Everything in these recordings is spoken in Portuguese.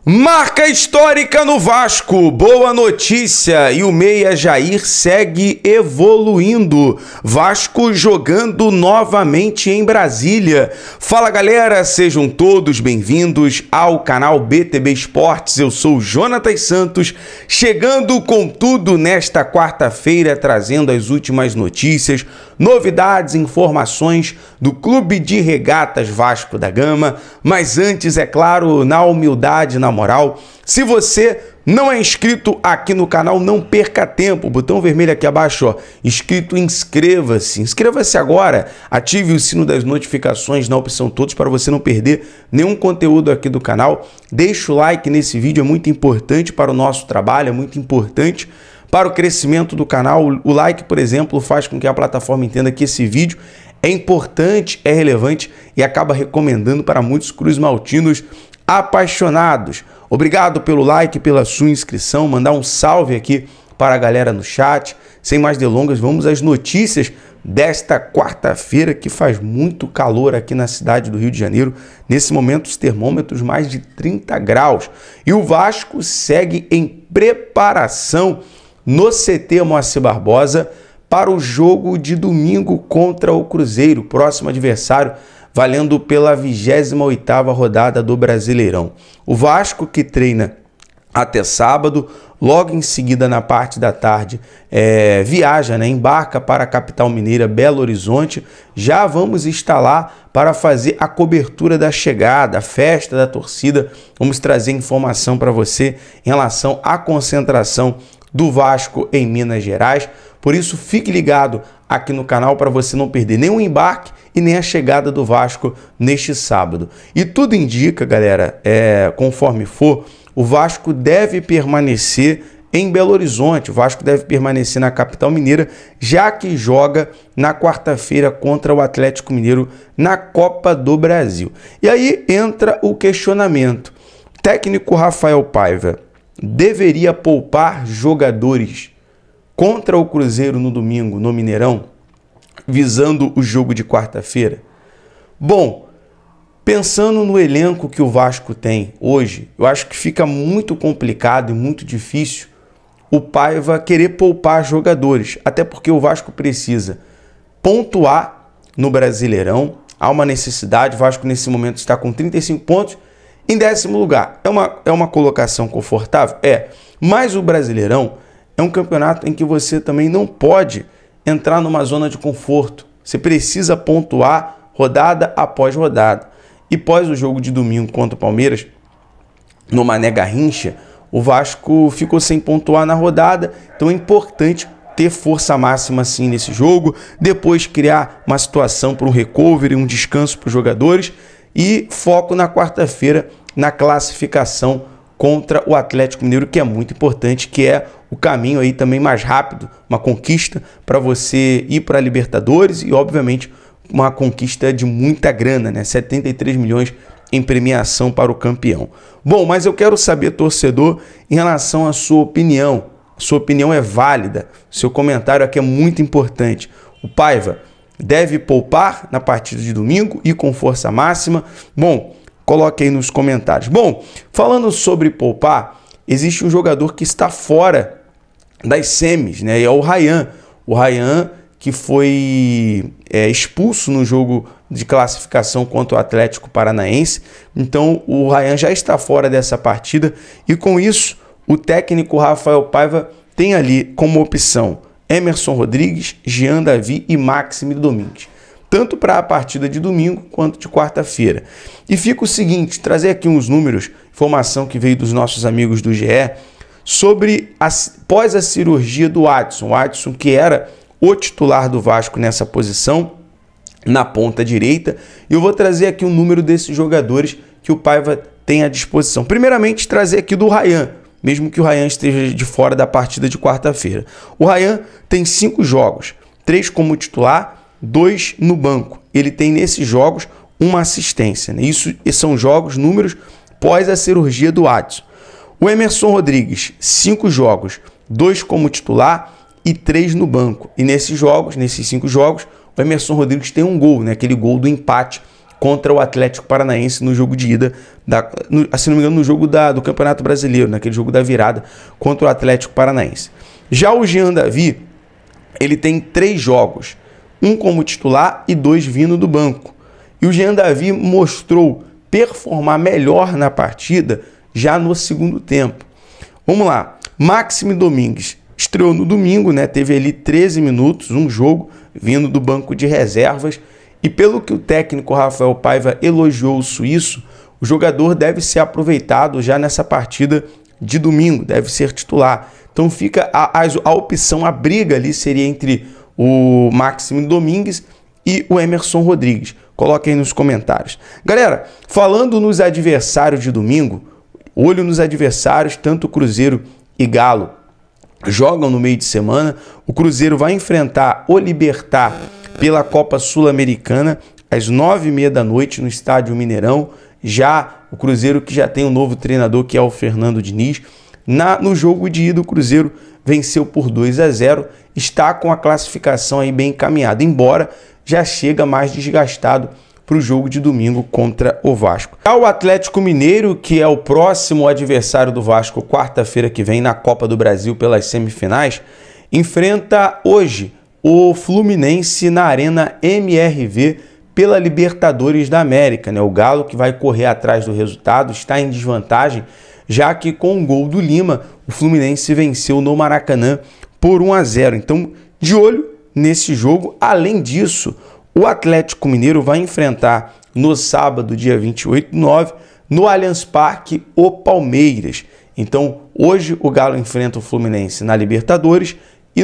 Marca histórica no Vasco, boa notícia, e o meia Jair segue evoluindo, Vasco jogando novamente em Brasília. Fala galera, sejam todos bem-vindos ao canal BTB Esportes, eu sou o Jonatas Santos, chegando com tudo nesta quarta-feira, trazendo as últimas notícias, novidades e informações do Clube de Regatas Vasco da Gama, mas antes, é claro, na humildade, na moral, se você não é inscrito aqui no canal, não perca tempo, botão vermelho aqui abaixo, ó, inscrito, inscreva-se agora, ative o sino das notificações na opção todos para você não perder nenhum conteúdo aqui do canal, deixa o like nesse vídeo, é muito importante para o nosso trabalho, é muito importante para o crescimento do canal. O like, por exemplo, faz com que a plataforma entenda que esse vídeo é importante, é relevante e acaba recomendando para muitos cruzmaltinos apaixonados. Obrigado pelo like, pela sua inscrição, mandar um salve aqui para a galera no chat. Sem mais delongas, vamos às notícias desta quarta-feira, que faz muito calor aqui na cidade do Rio de Janeiro. Nesse momento, os termômetros mais de 30 graus. E o Vasco segue em preparação no CT Moacir Barbosa para o jogo de domingo contra o Cruzeiro, próximo adversário, valendo pela 28ª rodada do Brasileirão. O Vasco, que treina até sábado, logo em seguida, na parte da tarde, viaja, embarca para a capital mineira, Belo Horizonte. Já vamos estar lá para fazer a cobertura da chegada, a festa da torcida. Vamos trazer informação para você em relação à concentração do Vasco em Minas Gerais. Por isso, fique ligado aqui no canal para você não perder nem o embarque e nem a chegada do Vasco neste sábado. E tudo indica, galera, conforme for, o Vasco deve permanecer em Belo Horizonte, o Vasco deve permanecer na capital mineira, já que joga na quarta-feira contra o Atlético Mineiro na Copa do Brasil. E aí entra o questionamento: técnico Rafael Paiva deveria poupar jogadores contra o Cruzeiro no domingo, no Mineirão, visando o jogo de quarta-feira? Bom, pensando no elenco que o Vasco tem hoje, eu acho que fica muito complicado e muito difícil o Paiva querer poupar jogadores, até porque o Vasco precisa pontuar no Brasileirão, há uma necessidade. O Vasco nesse momento está com 35 pontos, em 10º lugar. É uma colocação confortável? Mas o Brasileirão é um campeonato em que você também não pode entrar numa zona de conforto. Você precisa pontuar rodada após rodada. E após o jogo de domingo contra o Palmeiras, no Mané Garrincha, o Vasco ficou sem pontuar na rodada. Então é importante ter força máxima assim nesse jogo, depois criar uma situação para um recovery, um descanso para os jogadores e foco na quarta-feira na classificação contra o Atlético Mineiro, que é muito importante, que é o caminho aí também mais rápido, uma conquista para você ir para a Libertadores e, obviamente, uma conquista de muita grana, 73 milhões em premiação para o campeão. Bom, mas eu quero saber, torcedor, em relação à sua opinião. A sua opinião é válida, seu comentário aqui é muito importante. O Paiva deve poupar na partida de domingo e com força máxima? Bom, coloque aí nos comentários. Bom, falando sobre poupar, existe um jogador que está fora das semis, e é o Ryan. O Ryan, que foi expulso no jogo de classificação contra o Atlético Paranaense. Então, o Ryan já está fora dessa partida e, com isso, o técnico Rafael Paiva tem ali como opção Emerson Rodrigues, Jean Davi e Maxime Domingues, tanto para a partida de domingo quanto de quarta-feira. E fica o seguinte, trazer aqui uns números, informação que veio dos nossos amigos do GE, sobre após a cirurgia do Adson. O Adson, que era o titular do Vasco nessa posição, na ponta direita, e eu vou trazer aqui o número desses jogadores que o Paiva tem à disposição. Primeiramente, trazer aqui do Ryan, mesmo que o Ryan esteja de fora da partida de quarta-feira. O Ryan tem 5 jogos, 3 como titular, 2 no banco. Ele tem nesses jogos uma assistência. Isso são jogos, números pós a cirurgia do Adson. O Emerson Rodrigues, 5 jogos, 2 como titular e 3 no banco. E nesses 5 jogos, o Emerson Rodrigues tem um gol, aquele gol do empate contra o Atlético Paranaense no jogo de ida, se não me engano, no jogo do Campeonato Brasileiro, naquele jogo da virada contra o Atlético Paranaense. Já o Jean Davi, ele tem 3 jogos, um como titular e 2 vindo do banco. E o Jean Davi mostrou performar melhor na partida já no segundo tempo. Vamos lá, Maxime Domingues estreou no domingo, né? Teve ali 13 minutos, um jogo, vindo do banco de reservas. E pelo que o técnico Rafael Paiva elogiou o suíço, o jogador deve ser aproveitado já nessa partida de domingo, deve ser titular. Então fica a opção, a briga ali seria entre o Maxime Domingues e o Emerson Rodrigues. Coloquem aí nos comentários. Galera, falando nos adversários de domingo, olho nos adversários, tanto Cruzeiro e Galo jogam no meio de semana. O Cruzeiro vai enfrentar o Libertad pela Copa Sul-Americana às 9h30 da noite no Estádio Mineirão. Já o Cruzeiro, que já tem um novo treinador, que é o Fernando Diniz. No jogo de ida, o Cruzeiro venceu por 2-0, está com a classificação aí bem encaminhada, embora já chega mais desgastado para o jogo de domingo contra o Vasco. Já o Atlético Mineiro, que é o próximo adversário do Vasco, quarta-feira que vem na Copa do Brasil pelas semifinais, enfrenta hoje o Fluminense na Arena MRV pela Libertadores da América, né? O Galo, que vai correr atrás do resultado, está em desvantagem, já que com o gol do Lima, o Fluminense venceu no Maracanã por 1-0. Então, de olho nesse jogo. Além disso, o Atlético Mineiro vai enfrentar no sábado, dia 28/9, no Allianz Parque, o Palmeiras. Então, hoje o Galo enfrenta o Fluminense na Libertadores e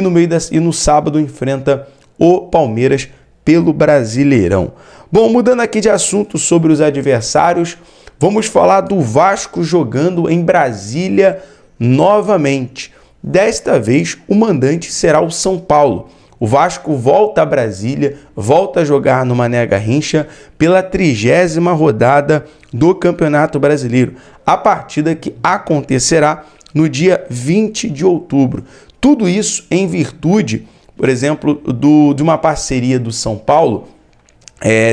no sábado enfrenta o Palmeiras pelo Brasileirão. Bom, mudando aqui de assunto sobre os adversários, vamos falar do Vasco jogando em Brasília novamente. Desta vez, o mandante será o São Paulo. O Vasco volta a Brasília, volta a jogar no Mané Garrincha pela 30ª rodada do Campeonato Brasileiro. A partida que acontecerá no dia 20 de outubro. Tudo isso em virtude, por exemplo, de uma parceria do São Paulo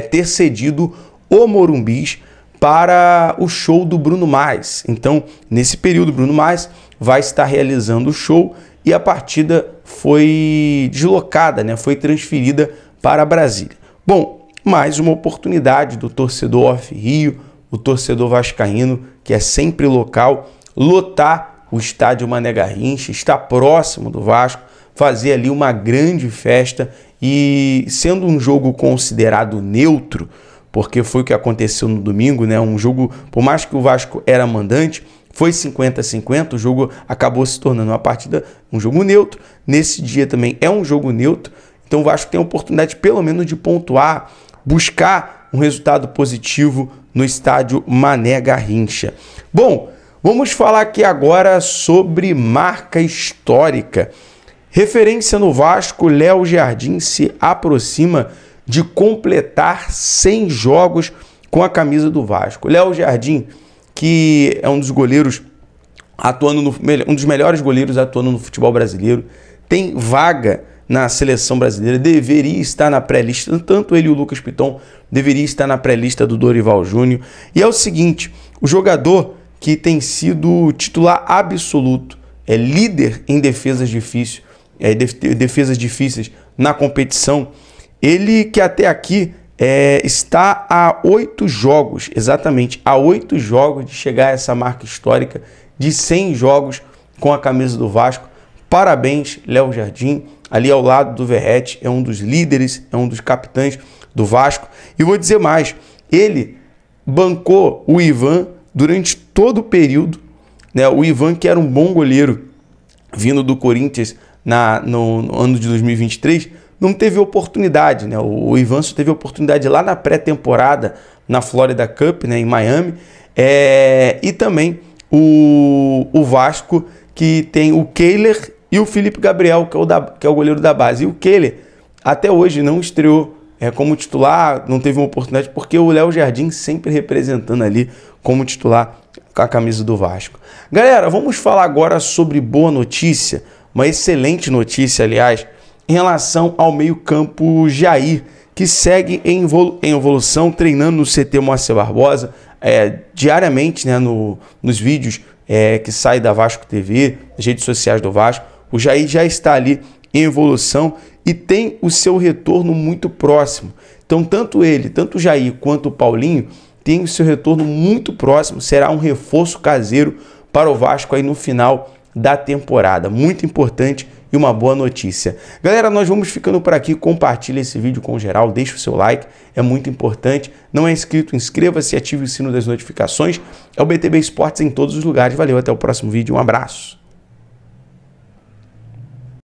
ter cedido o Morumbis para o show do Bruno Mars. Então, nesse período, Bruno Mars vai estar realizando o show e a partida foi deslocada, né? Foi transferida para Brasília. Bom, mais uma oportunidade do torcedor off-Rio, o torcedor vascaíno, que é sempre local, lotar o estádio Mané Garrincha, está próximo do Vasco, fazer ali uma grande festa e, sendo um jogo considerado neutro, porque foi o que aconteceu no domingo, né? Um jogo, por mais que o Vasco era mandante, foi 50-50, o jogo acabou se tornando uma partida, um jogo neutro. Nesse dia também é um jogo neutro, então o Vasco tem a oportunidade pelo menos de pontuar, buscar um resultado positivo no estádio Mané Garrincha. Bom, vamos falar aqui agora sobre marca histórica. Referência no Vasco, Léo Jardim se aproxima de completar 100 jogos com a camisa do Vasco. Léo Jardim, que é um dos goleiros atuando um dos melhores goleiros atuando no futebol brasileiro, tem vaga na seleção brasileira, deveria estar na pré-lista, tanto ele e o Lucas Piton deveria estar na pré-lista do Dorival Júnior. E é o seguinte, o jogador que tem sido titular absoluto, é líder em defesas difíceis, na competição, ele que até aqui está a 8 jogos, exatamente, a 8 jogos de chegar a essa marca histórica de 100 jogos com a camisa do Vasco. Parabéns, Léo Jardim, ali ao lado do Verratti, é um dos líderes, é um dos capitães do Vasco. E vou dizer mais, ele bancou o Ivan durante todo o período, né? O Ivan, que era um bom goleiro, vindo do Corinthians no ano de 2023, não teve oportunidade, né? O Ivan só teve oportunidade lá na pré-temporada, na Florida Cup, né, em Miami, e também o Vasco, que tem o Kehler e o Felipe Gabriel, que é o goleiro da base. E o Kehler, até hoje, não estreou como titular, não teve uma oportunidade, porque o Léo Jardim sempre representando ali como titular com a camisa do Vasco. Galera, vamos falar agora sobre boa notícia, uma excelente notícia, aliás, em relação ao meio-campo Jair, que segue em evolução, treinando no CT Moacir Barbosa, diariamente, né, nos vídeos que saem da Vasco TV, nas redes sociais do Vasco. O Jair já está ali em evolução e tem o seu retorno muito próximo. Então, tanto o Jair quanto o Paulinho tem o seu retorno muito próximo. Será um reforço caseiro para o Vasco aí no final da temporada. Muito importante e uma boa notícia. Galera, nós vamos ficando por aqui. Compartilhe esse vídeo com geral, deixe o seu like, é muito importante. Não é inscrito, inscreva-se e ative o sino das notificações. É o BTB Esportes em todos os lugares. Valeu, até o próximo vídeo. Um abraço.